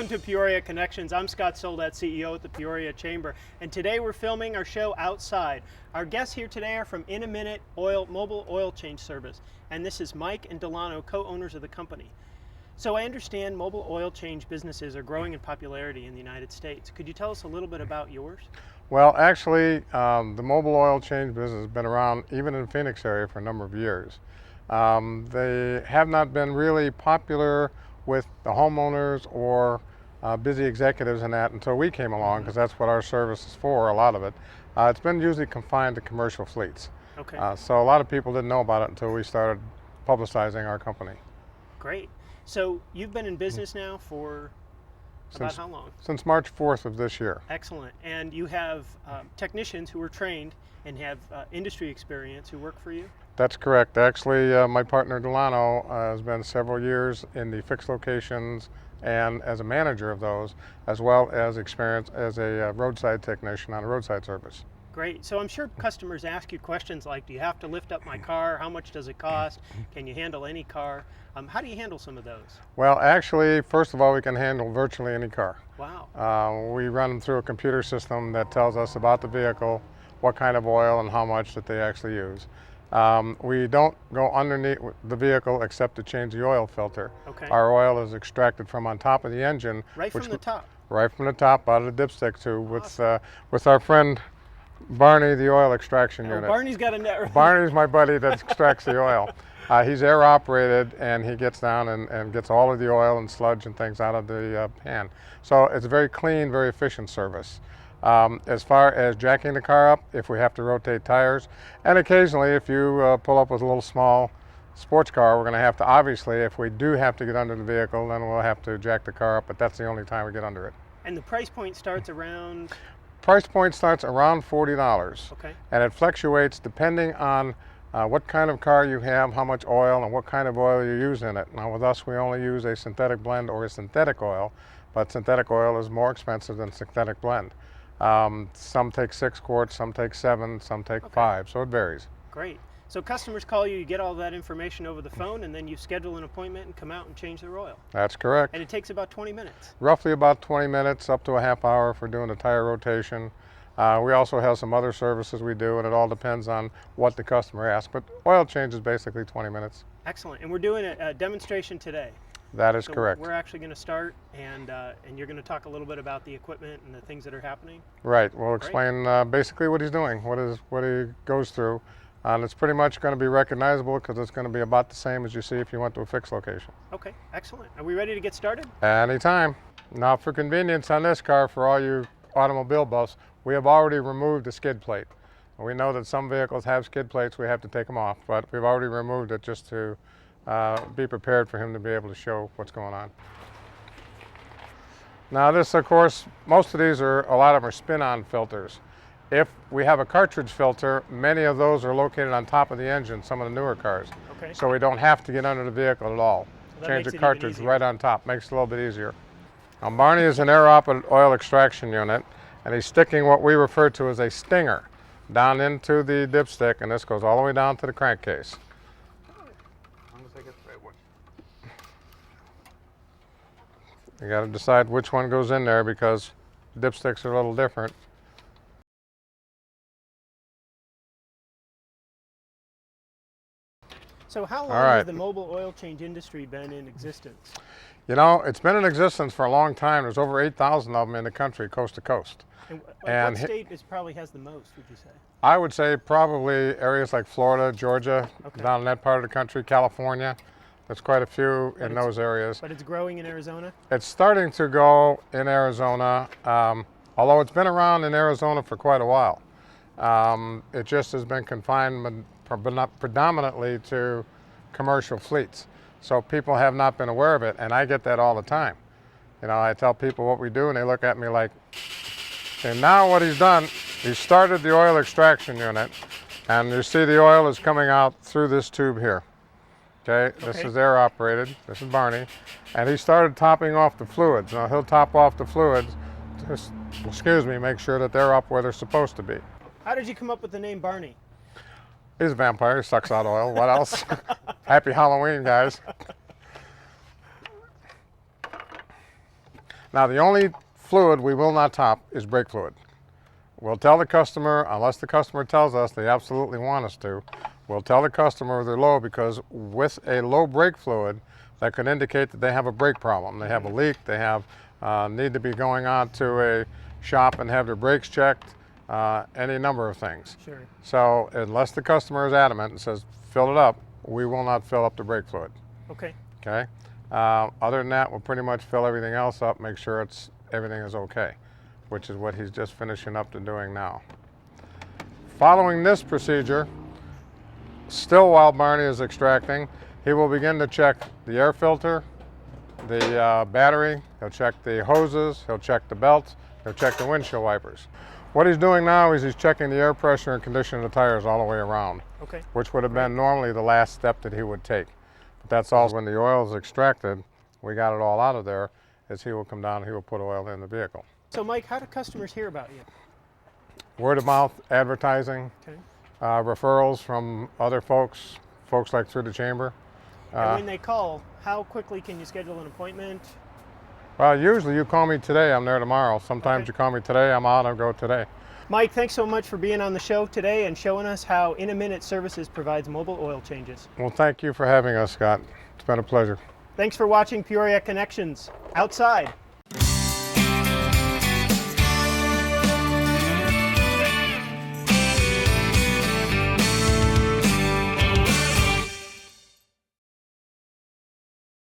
Welcome to Peoria Connections. I'm Scott Soldat, CEO at the Peoria Chamber, and today we're filming our show outside. Our guests here today are from In a Minute Mobile Oil Change Service, and this is Mike and Delano, co-owners of the company. So I understand mobile oil change businesses are growing in popularity in the United States. Could you tell us a little bit about yours? Well, actually, the mobile oil change business has been around even in the Phoenix area for a number of years. They have not been really popular with the homeowners or busy executives and that until we came along, because that's what our service is for, a lot of it. It's been usually confined to commercial fleets. Okay. So a lot of people didn't know about it until we started publicizing our company. Great. So you've been in business now for about how long? Since March 4th of this year. Excellent. And you have technicians who are trained and have industry experience who work for you? That's correct. Actually, my partner Delano has been several years in the fixed locations and as a manager of those, as well as experience as a roadside technician on a roadside service. Great. So I'm sure customers ask you questions like, do you have to lift up my car? How much does it cost? Can you handle any car? How do you handle some of those? Well, actually, first of all, we can handle virtually any car. Wow. We run them through a computer system that tells us about the vehicle, what kind of oil and how much that they actually use. We don't go underneath the vehicle except to change the oil filter. Okay. Our oil is extracted from on top of the engine. Right from the top? Right from the top, out of the dipstick tube, awesome. with our friend Barney, the oil extraction unit. Barney's got a net. Barney's my buddy that extracts the oil. He's air operated, and he gets down and gets all of the oil and sludge and things out of the pan. So it's a very clean, very efficient service. As far as jacking the car up, if we have to rotate tires, and occasionally if you pull up with a little small sports car, we're going to have to, obviously, if we do have to get under the vehicle, then we'll have to jack the car up, but that's the only time we get under it. And the price point starts around? Price point starts around $40. Okay. And it fluctuates depending on what kind of car you have, how much oil, and what kind of oil you use in it. Now with us, we only use a synthetic blend or a synthetic oil, but synthetic oil is more expensive than synthetic blend. Some take 6 quarts, some take 7, some take 5, so it varies. Great. So customers call you, you get all that information over the phone, and then you schedule an appointment and come out and change their oil. That's correct. And it takes about 20 minutes. Roughly about 20 minutes, up to a half hour if we're doing a tire rotation. We also have some other services we do, and it all depends on what the customer asks, but oil change is basically 20 minutes. Excellent. And we're doing a demonstration today. That is correct. We're actually going to start, and you're going to talk a little bit about the equipment and the things that are happening. Right. We'll explain basically what he's doing, what he goes through, and it's pretty much going to be recognizable because it's going to be about the same as you see if you went to a fixed location. Okay. Excellent. Are we ready to get started? Anytime. Now, for convenience on this car, for all you automobile buffs, we have already removed the skid plate. We know that some vehicles have skid plates. We have to take them off, but we've already removed it just to be prepared for him to be able to show what's going on. Now this, of course, most of these a lot of them are spin-on filters. If we have a cartridge filter, many of those are located on top of the engine, some of the newer cars. Okay. So we don't have to get under the vehicle at all. So change the cartridge right on top, makes it a little bit easier. Now Barney is an air-operated oil extraction unit, and he's sticking what we refer to as a stinger down into the dipstick, and this goes all the way down to the crankcase. You got to decide which one goes in there because dipsticks are a little different. So how long has the mobile oil change industry been in existence? You know, it's been in existence for a long time. There's over 8,000 of them in the country, coast to coast. And what state probably has the most, would you say? I would say probably areas like Florida, Georgia, down in that part of the country, California. There's quite a few in those areas. But it's growing in Arizona? It's starting to go in Arizona, although it's been around in Arizona for quite a while. It just has been confined predominantly to commercial fleets. So people have not been aware of it, and I get that all the time. You know, I tell people what we do, and they look at me like, and now what he's done, he started the oil extraction unit, and you see the oil is coming out through this tube here. Okay, this is air operated, this is Barney, and he started topping off the fluids. Now he'll top off the fluids, just, excuse me, make sure that they're up where they're supposed to be. How did you come up with the name Barney? He's a vampire, he sucks out oil, what else? Happy Halloween, guys. Now, the only fluid we will not top is brake fluid. We'll tell the customer, unless the customer tells us they absolutely want us to, we'll tell the customer they're low, because with a low brake fluid, that could indicate that they have a brake problem. They have a leak, they have need to be going on to a shop and have their brakes checked, any number of things. Sure. So unless the customer is adamant and says, fill it up, we will not fill up the brake fluid. Okay. Okay. Other than that, we'll pretty much fill everything else up, make sure everything is okay, which is what he's just finishing up to doing now. Following this procedure, still while Barney is extracting, he will begin to check the air filter, the battery, he'll check the hoses, he'll check the belts, he'll check the windshield wipers. What he's doing now is he's checking the air pressure and condition of the tires all the way around, Okay. which would have been normally the last step that he would take. But that's all. When the oil is extracted, we got it all out of there, as he will come down and he will put oil in the vehicle. So Mike, how do customers hear about you? Word of mouth advertising, Okay. referrals from other folks like through the chamber. And when they call, how quickly can you schedule an appointment? Well, usually you call me today, I'm there tomorrow. Sometimes Okay. you call me today, I'm out, I'll go today. Mike, thanks so much for being on the show today and showing us how In a Minute Services provides mobile oil changes. Well, thank you for having us, Scott. It's been a pleasure. Thanks for watching Peoria Connections Outside.